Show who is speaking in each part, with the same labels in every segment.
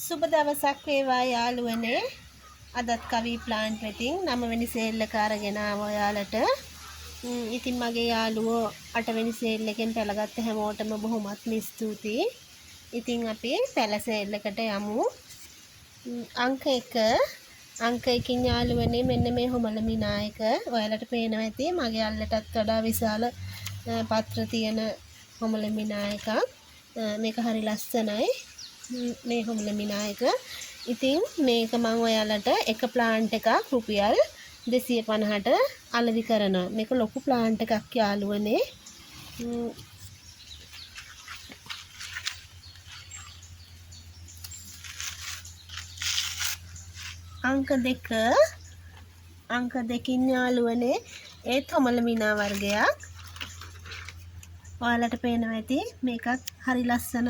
Speaker 1: සුබ දවසක් වේවා යාළුවනේ. අදත් කවි ප්ලාන්ට් වෙතින් 9 වෙනි සේල් එක අරගෙන ආවා ඔයාලට. ඉතින් මගේ යාළුවෝ 8 වෙනි සේල් එකෙන් පැලගත්ත හැමෝටම බොහොමත්ම ස්තුතියි. ඉතින් අපි පැල සේල් එකට යමු. අංක 1 අංක 1කින් යාළුවනේ මෙන්න මේ හොමල මිනායක ඔයාලට පේනවා ඇති මගේ අල්ලටත් වඩා විශාල පත්‍ර තියෙන හොමල මිනායකක්. මේක හරි ලස්සනයි. මේ හොමල මිනායක. ඉතින් මේක මම ඔයාලට එක ප්ලාන්ට් එකක් රුපියල් 250ට අලෙවි කරනවා. මේක ලොකු ප්ලාන්ට් එකක් යාළුවනේ. අංක 2කින් යාළුවනේ ඒත් හොමල මිනා වර්ගයක්. ඔයාලට පේනවා ඇති මේකත් හරි ලස්සන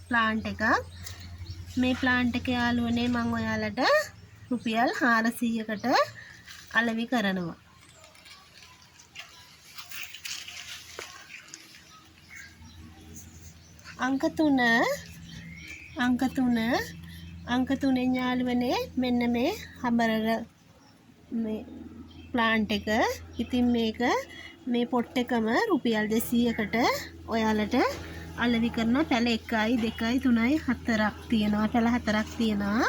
Speaker 1: ප්ලාන්ට් එකක්. මේ ප්ලාන්ට් එක යාළුවනේ මම ඔයාලට රුපියල් 400කට අලෙවි කරනවා. අංක 3 යාළුවනේ මෙන්න මේ හඹරර මේ ප්ලාන්ට් එක. ඉතින් මේක මේ පොට් එකම රුපියල් 200කට ඔයාලට අලෙවි කරනවා. පැල 1යි 2යි 3යි 4ක් තියෙනවා. පැල 4ක් තියෙනවා.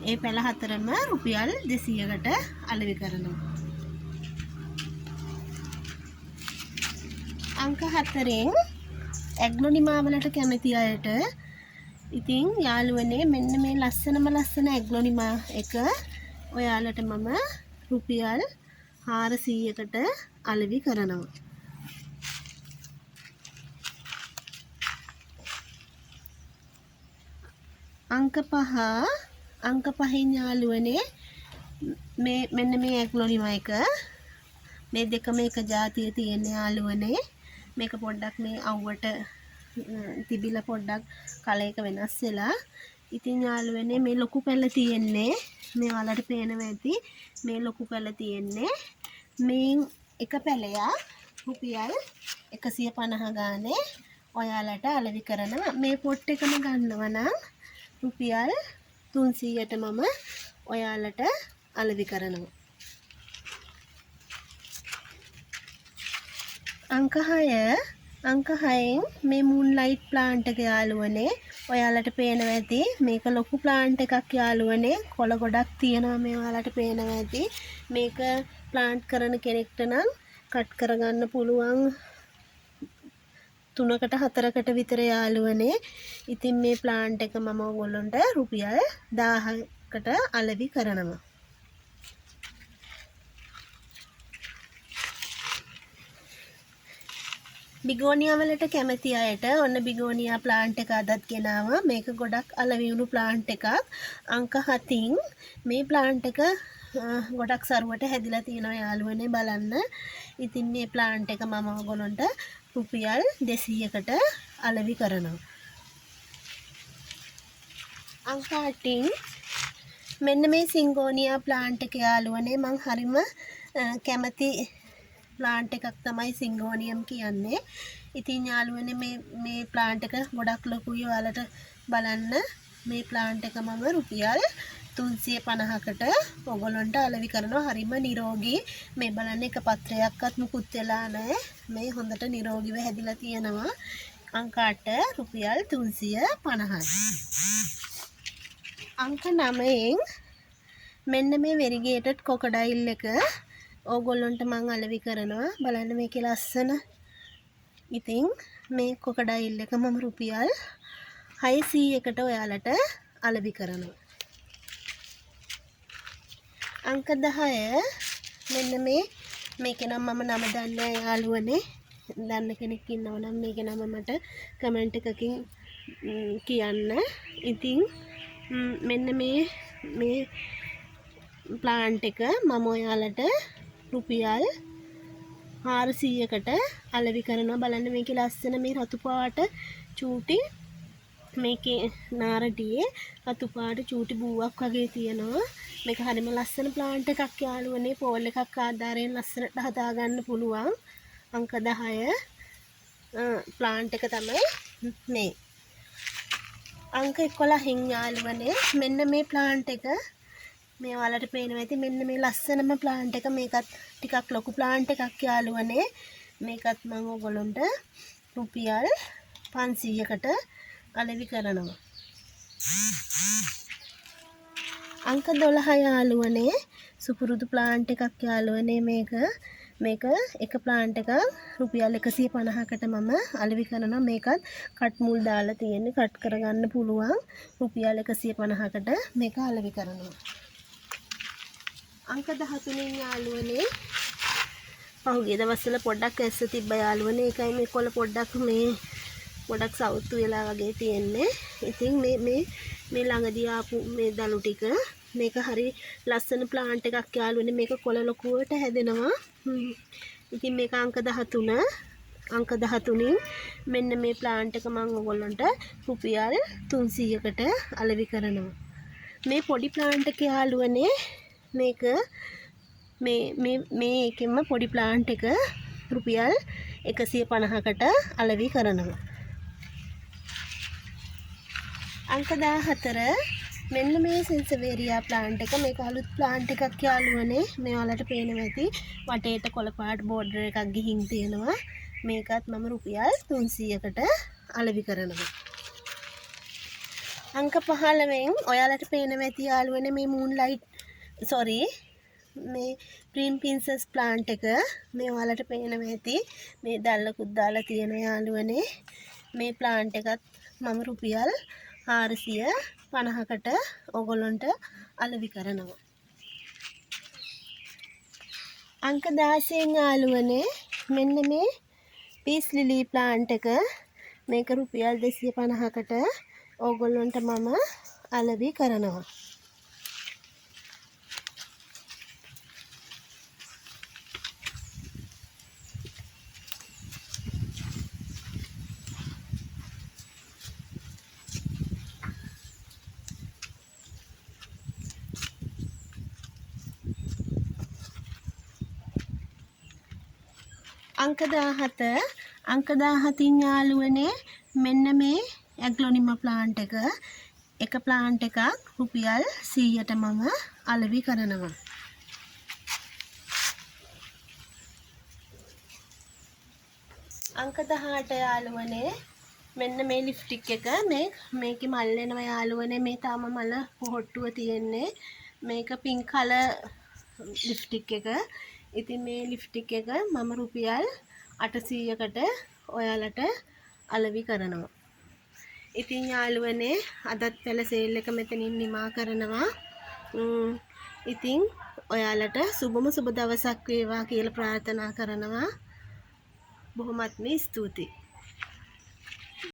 Speaker 1: ඒ පැල 4ම රුපියල් 200කට අලෙවි කරනවා. අංක 4න් ඇග්ලොනිමා වලට කැමති අයට ඉතින් යාළුවනේ මෙන්න මේ ලස්සන ඇග්ලොනිමා එක ඔයාලට මම රුපියල් 400කට අලෙවි කරනවා. අංක 5 යාළුවනේ මෙන්න මේ ඇග්ලොනිමා එක මේ දෙකම එක જાතිය තියෙන යාළුවනේ. මේක පොඩ්ඩක් මේ අවුවට තිබිලා පොඩ්ඩක් කලයක වෙනස් වෙලා. ඉතින් යාළුවනේ මේ ලොකු පැල තියෙන්නේ මේ වලට පේනවා ඇති මේ ලොකු පැල තියෙන්නේ මේ එක පැලයක් රුපියල් 150 ගානේ ඔයාලට අලෙවි කරනවා. මේ පොට් එකම ගන්නවා නම් රුපියල් 300ට මම ඔයාලට අලෙවි කරනවා. අංක 6න් මේ මූන්ලයිට් ප්ලාන්ට් එක යාළුවනේ ඔයාලට පේනවා ඇති මේක ලොකු ප්ලාන්ට් එකක් යාළුවනේ. කොළ ගොඩක් තියෙනවා මේ ඔයාලට පේනවා ඇති. මේක ප්ලාන්ට් කරන කෙනෙක්ට නම් කට් කරගන්න පුළුවන් 3කට 4කට විතර යාළුවනේ. ඉතින් මේ ප්ලාන්ට් එක මම ඔයගොල්ලන්ට රුපියල් 1000කට අලෙවි කරනවා. බිගෝනියා වලට කැමති අයට ඔන්න බිගෝනියා ප්ලාන්ට් එක අදත් ගෙනාවා. මේක ගොඩක් අලෙවි වුණු ප්ලාන්ට් එකක්. අංක 7න් මේ ප්ලාන්ට් එක ගොඩක් සරුවට හැදිලා තියෙනවා යාළුවනේ බලන්න. ඉතින් මේ ප්ලාන්ට් එක මම ඔයගොල්ලන්ට රුපියල් 200කට අලෙවි කරනවා. අංක 8න් මෙන්න මේ සිංගෝනියා ප්ලාන්ට් එක යාළුවනේ මං හරිම කැමති ප්ලාන්ට් එකක් තමයි සිංගෝනියම් කියන්නේ. ඉතින් යාළුවනේ මේ ප්ලාන්ට් එක ගොඩක් ලොකුයි. ඔයාලට බලන්න මේ ප්ලාන්ට් එක මම රුපියල් 350කට ඔයගොල්ලන්ට අලෙවි කරනවා. හරිම නිරෝගී. මේ බලන්න එක පත්‍රයක්වත් මුකුත් වෙලා නැහැ. මේ හොඳට නිරෝගීව හැදිලා තියෙනවා. අංක 8 රුපියල් 350යි. අංක 9න් මෙන්න මේ වෙරිගේටඩ් කොකඩයිල් එක ඕගොල්ලොන්ට මං අලෙවි කරනවා. බලන්න මේකේ ලස්සන. ඉතින් මේ කොකඩයිල් එක මම රුපියල් 600කට ඔයාලට අලෙවි කරනවා. අංක 10 මෙන්න මේක නම් මම නම දන්නේ යාළුවනේ. දන්න කෙනෙක් ඉන්නවා නම් මේක නම මට කමෙන්ට් එකකින් කියන්න. ඉතින් මෙන්න මේ ප්ලාන්ට් එක මම ඔයාලට රුපියල් 400කට අලෙවි කරනවා. බලන්න මේකේ ලස්සන මේ රතු පාට චූටි මේකේ නාරටියේ රතු පාට චූටි බූවක් වගේ තියෙනවා. මේක හරිම ලස්සන ප්ලාන්ට් එකක් යාළුවනේ. පෝල් එකක් ආධාරයෙන් ලස්සනට හදාගන්න පුළුවන්. අංක 10 ප්ලාන්ට් එක තමයි මේ. අංක 11 යාළුවනේ මෙන්න මේ ප්ලාන්ට් එක මේ ඔයාලට පේනවා ඇති මෙන්න මේ ලස්සනම ප්ලාන්ට් එක මේකත් ටිකක් ලොකු ප්ලාන්ට් එකක් යාළුවනේ මේකත් මම ඔයගොල්ලන්ට රුපියල් 500කට අලෙවි කරනවා අංක 12 යාළුවනේ සුපුරුදු ප්ලාන්ට් එකක් යාළුවනේ මේක එක ප්ලාන්ට් එකක් රුපියල් 150කට මම අලෙවි කරනවා මේකත් කට් මුල් දාලා තියෙන්නේ කට් කරගන්න පුළුවන් රුපියල් 150කට මේක අලෙවි කරනවා අංක 13 යාළුවනේ පහුගිය දවස්වල පොඩ්ඩක් ඇස්ස තිබ්බ යාළුවනේ ඒකයි මේ කොළ පොඩ්ඩක් සවුත්තු වෙලා වගේ තියෙන්නේ ඉතින් මේ ළඟදී ආපු මේ දළු ටික මේක හරි ලස්සන ප්ලාන්ට් එකක් යාළුවනේ මේක කොළ ලොකුවට හැදෙනවා ඉතින් මේක අංක 13න් මෙන්න මේ ප්ලාන්ට් එක මම ඔයගොල්ලන්ට රුපියල් 300කට අලෙවි කරනවා මේ පොඩි ප්ලාන්ට් එක යාළුවනේ මේක මේ එකෙන්ම පොඩි ප්ලාන්ට් එක රුපියල් 150කට අලෙවි කරනවා අංක 14 මෙන්න මේ සෙන්සවේරියා ප්ලාන්ට් එක මේක අලුත් ප්ලාන්ට් එකක් යාළුවනේ මේ ඔයාලට පේනවා ඇති වටේට කොළ පාට බෝඩර් එකක් ගිහින් තියෙනවා මේකත් මම රුපියල් 300කට අලෙවි කරනවා අංක 15න් ඔයාලට පේනවා ඇති යාළුවනේ මේ මේ ප්‍රීම් පින්සස් ප්ලාන්ට් එක මේ ඔයාලට පේනවා ඇති මේ දැල්ලකුත් දාලා තියෙන යාළුවනේ මේ ප්ලාන්ට් එකත් මම රුපියල් 450කට ඔයගොල්ලන්ට අලෙවි කරනවා අංක 16 යාළුවනේ මෙන්න මේ පීස් ලිලි ප්ලාන්ට් එක මේක රුපියල් 250කට ඔයගොල්ලන්ට මම අලෙවි කරනවා අංක 17 යාළුවනේ මෙන්න මේ ඇග්ලොනිමා ප්ලාන්ට් එක ප්ලාන්ට් එකක් රුපියල් 100ට මම අලෙවි කරනවා අංක 18 යාළුවනේ මෙන්න මේ ලිප්ස්ටික් එක මේකේ මල් වෙනවා යාළුවනේ මේ තාම මල පොහොට්ටුව තියෙන්නේ මේක පින්ක් කලර් ලිප්ස්ටික් එක ඉතින් මේ ලිප්ස්ටික් එක මම රුපියල් 800කට ඔයාලට අලෙවි කරනවා. ඉතින් යාළුවනේ අදත් පෙළ සේල් එක මෙතනින් නිමා කරනවා. ඉතින් ඔයාලට සුබම සුබ දවසක් වේවා කියලා ප්‍රාර්ථනා කරනවා. බොහොමත්ම ස්තුතියි.